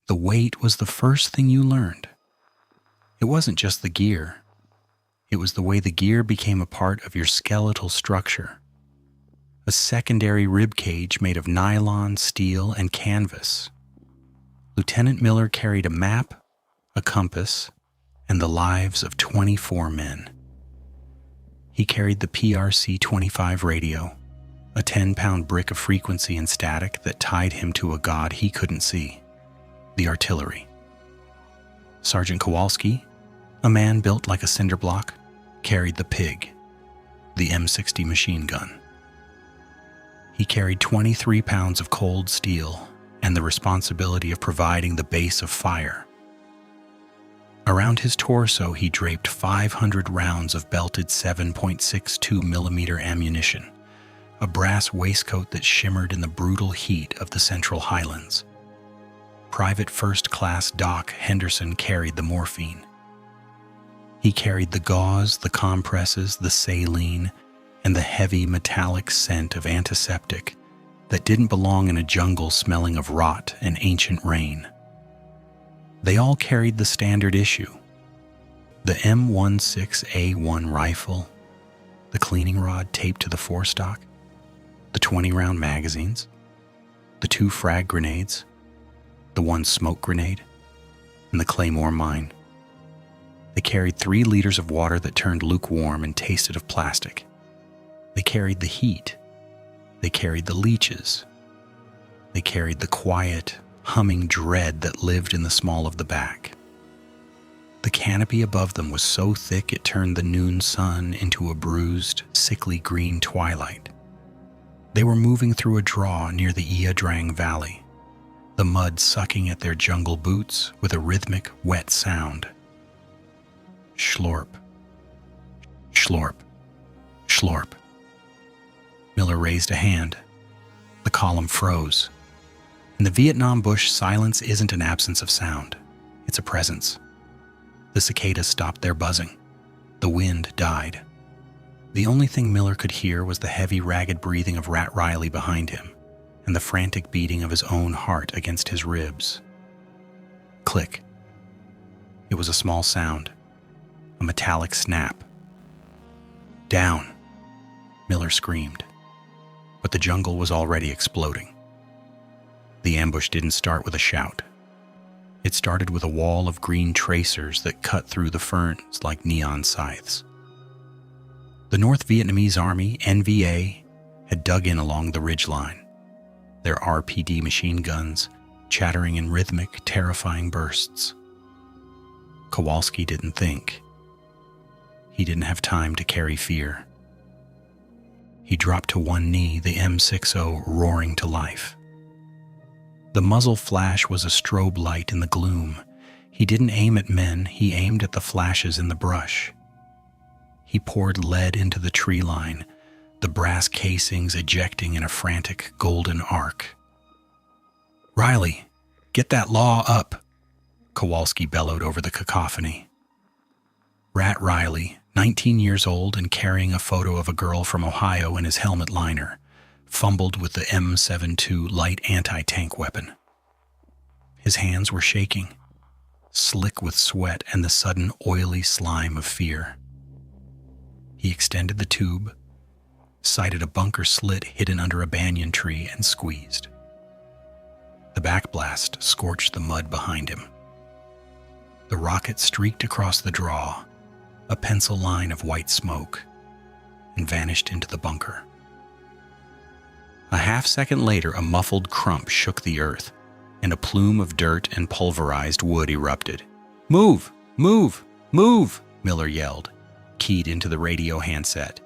The weight was the first thing you learned. It wasn't just the gear. It was the way the gear became a part of your skeletal structure. A secondary rib cage made of nylon, steel, and canvas. Lieutenant Miller carried a map, a compass, and the lives of 24 men. He carried the PRC-25 radio, a 10-pound brick of frequency and static that tied him to a god he couldn't see, the artillery. Sergeant Kowalski, a man built like a cinder block, carried the pig, the M60 machine gun. He carried 23 pounds of cold steel and the responsibility of providing the base of fire. Around his torso, he draped 500 rounds of belted 7.62 millimeter ammunition, a brass waistcoat that shimmered in the brutal heat of the Central Highlands. Private First Class Doc Henderson carried the morphine. He carried the gauze, the compresses, the saline, and the heavy metallic scent of antiseptic that didn't belong in a jungle smelling of rot and ancient rain. They all carried the standard issue: the M16A1 rifle, the cleaning rod taped to the forestock, the 20-round magazines, the 2 frag grenades, the 1 smoke grenade, and the claymore mine. They carried 3 liters of water that turned lukewarm and tasted of plastic. They carried the heat. They carried the leeches. They carried the quiet, humming dread that lived in the small of the back. The canopy above them was so thick it turned the noon sun into a bruised, sickly green twilight. They were moving through a draw near the Ia Drang Valley, the mud sucking at their jungle boots with a rhythmic, wet sound. Schlorp, schlorp, schlorp. Miller raised a hand. The column froze. In the Vietnam bush, silence isn't an absence of sound. It's a presence. The cicadas stopped their buzzing. The wind died. The only thing Miller could hear was the heavy, ragged breathing of Rat Riley behind him and the frantic beating of his own heart against his ribs. Click. It was a small sound, a metallic snap. Down, Miller screamed. But the jungle was already exploding. The ambush didn't start with a shout. It started with a wall of green tracers that cut through the ferns like neon scythes. The North Vietnamese Army, NVA, had dug in along the ridgeline, their RPD machine guns chattering in rhythmic, terrifying bursts. Kowalski didn't think. He didn't have time to carry fear. He dropped to one knee, the M60 roaring to life. The muzzle flash was a strobe light in the gloom. He didn't aim at men, he aimed at the flashes in the brush. He poured lead into the tree line, the brass casings ejecting in a frantic golden arc. "Riley, get that law up," Kowalski bellowed over the cacophony. Rat Riley, 19 years old and carrying a photo of a girl from Ohio in his helmet liner, fumbled with the M72 light anti-tank weapon. His hands were shaking, slick with sweat and the sudden oily slime of fear. He extended the tube, sighted a bunker slit hidden under a banyan tree, and squeezed. The backblast scorched the mud behind him. The rocket streaked across the draw, a pencil line of white smoke, and vanished into the bunker. A half-second later, a muffled crump shook the earth, and a plume of dirt and pulverized wood erupted. "Move! Move! Move!" Miller yelled, keyed into the radio handset.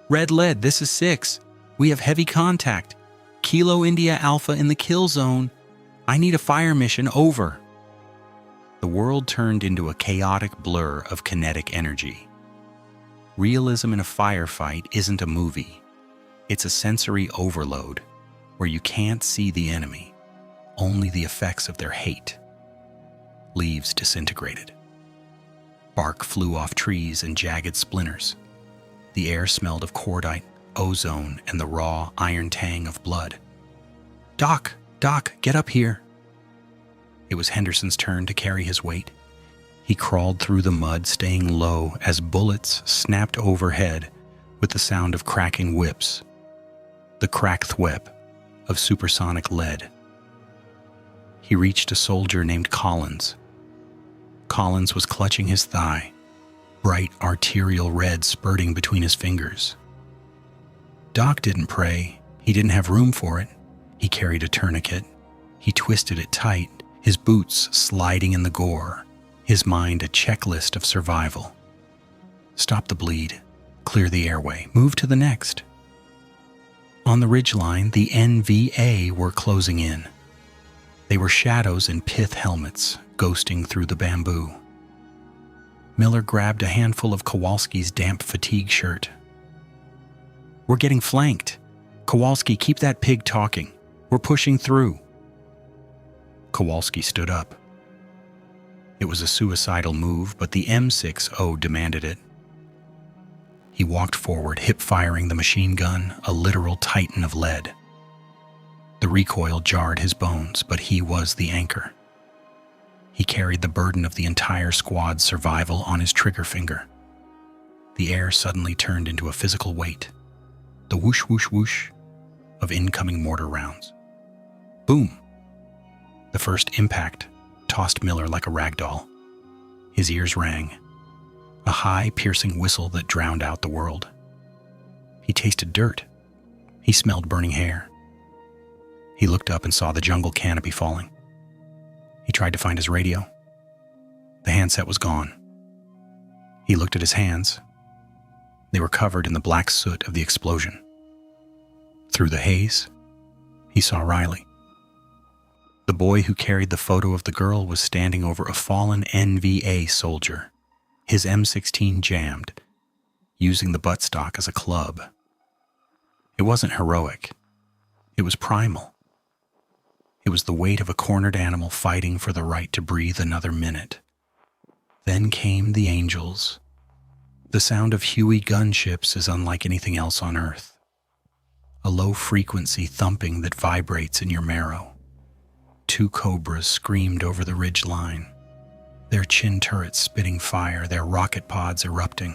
"Red Lead, this is 6. We have heavy contact. Kilo India Alpha in the kill zone. I need a fire mission, over." The world turned into a chaotic blur of kinetic energy. Realism in a firefight isn't a movie. It's a sensory overload where you can't see the enemy, only the effects of their hate. Leaves disintegrated. Bark flew off trees in jagged splinters. The air smelled of cordite, ozone, and the raw iron tang of blood. Doc, get up here." It was Henderson's turn to carry his weight. He crawled through the mud, staying low as bullets snapped overhead with the sound of cracking whips, the crack thwip of supersonic lead. He reached a soldier named Collins. Collins was clutching his thigh, bright arterial red spurting between his fingers. Doc didn't pray. He didn't have room for it. He carried a tourniquet. He twisted it tight, his boots sliding in the gore, his mind a checklist of survival. Stop the bleed, clear the airway, move to the next. On the ridgeline, the NVA were closing in. They were shadows in pith helmets, ghosting through the bamboo. Miller grabbed a handful of Kowalski's damp fatigue shirt. "We're getting flanked. Kowalski, keep that pig talking. We're pushing through." Kowalski stood up. It was a suicidal move, but the M60 demanded it. He walked forward, hip-firing the machine gun, a literal titan of lead. The recoil jarred his bones, but he was the anchor. He carried the burden of the entire squad's survival on his trigger finger. The air suddenly turned into a physical weight, the whoosh, whoosh, whoosh of incoming mortar rounds. Boom! The first impact tossed Miller like a rag doll. His ears rang, a high, piercing whistle that drowned out the world. He tasted dirt. He smelled burning hair. He looked up and saw the jungle canopy falling. He tried to find his radio. The handset was gone. He looked at his hands. They were covered in the black soot of the explosion. Through the haze, he saw Riley. The boy who carried the photo of the girl was standing over a fallen NVA soldier, his M16 jammed, using the buttstock as a club. It wasn't heroic. It was primal. It was the weight of a cornered animal fighting for the right to breathe another minute. Then came the angels. The sound of Huey gunships is unlike anything else on Earth. A low-frequency thumping that vibrates in your marrow. 2 Cobras screamed over the ridge line, their chin turrets spitting fire, their rocket pods erupting.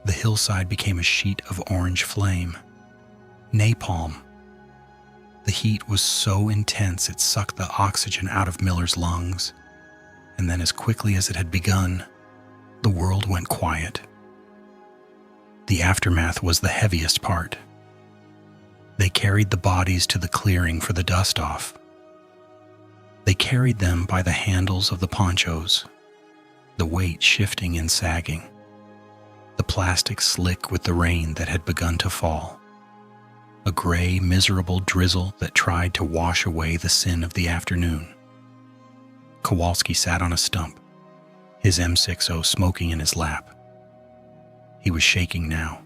The hillside became a sheet of orange flame. Napalm. The heat was so intense it sucked the oxygen out of Miller's lungs, and then as quickly as it had begun, the world went quiet. The aftermath was the heaviest part. They carried the bodies to the clearing for the dust off. They carried them by the handles of the ponchos, the weight shifting and sagging, the plastic slick with the rain that had begun to fall, a gray, miserable drizzle that tried to wash away the sin of the afternoon. Kowalski sat on a stump, his M60 smoking in his lap. He was shaking now.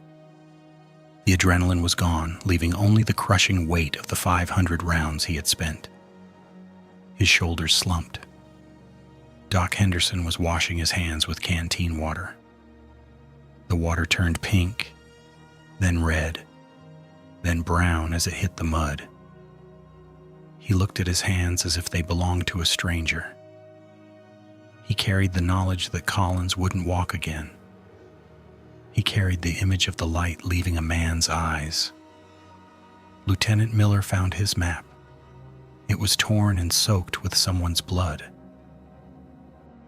The adrenaline was gone, leaving only the crushing weight of the 500 rounds he had spent. His shoulders slumped. Doc Henderson was washing his hands with canteen water. The water turned pink, then red, then brown as it hit the mud. He looked at his hands as if they belonged to a stranger. He carried the knowledge that Collins wouldn't walk again. He carried the image of the light leaving a man's eyes. Lieutenant Miller found his map. It was torn and soaked with someone's blood.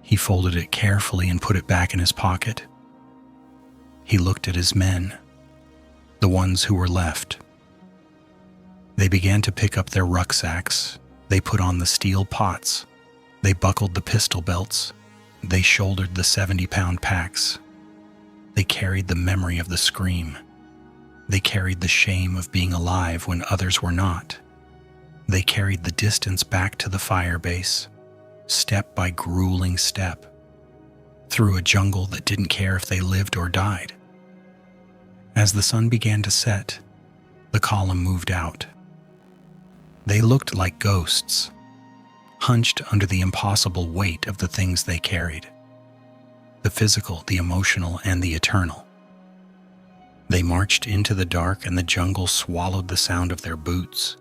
He folded it carefully and put it back in his pocket. He looked at his men, the ones who were left. They began to pick up their rucksacks. They put on the steel pots. They buckled the pistol belts. They shouldered the 70-pound packs. They carried the memory of the scream. They carried the shame of being alive when others were not. They carried the distance back to the fire base, step by grueling step, through a jungle that didn't care if they lived or died. As the sun began to set, the column moved out. They looked like ghosts, hunched under the impossible weight of the things they carried, the physical, the emotional, and the eternal. They marched into the dark, and the jungle swallowed the sound of their boots.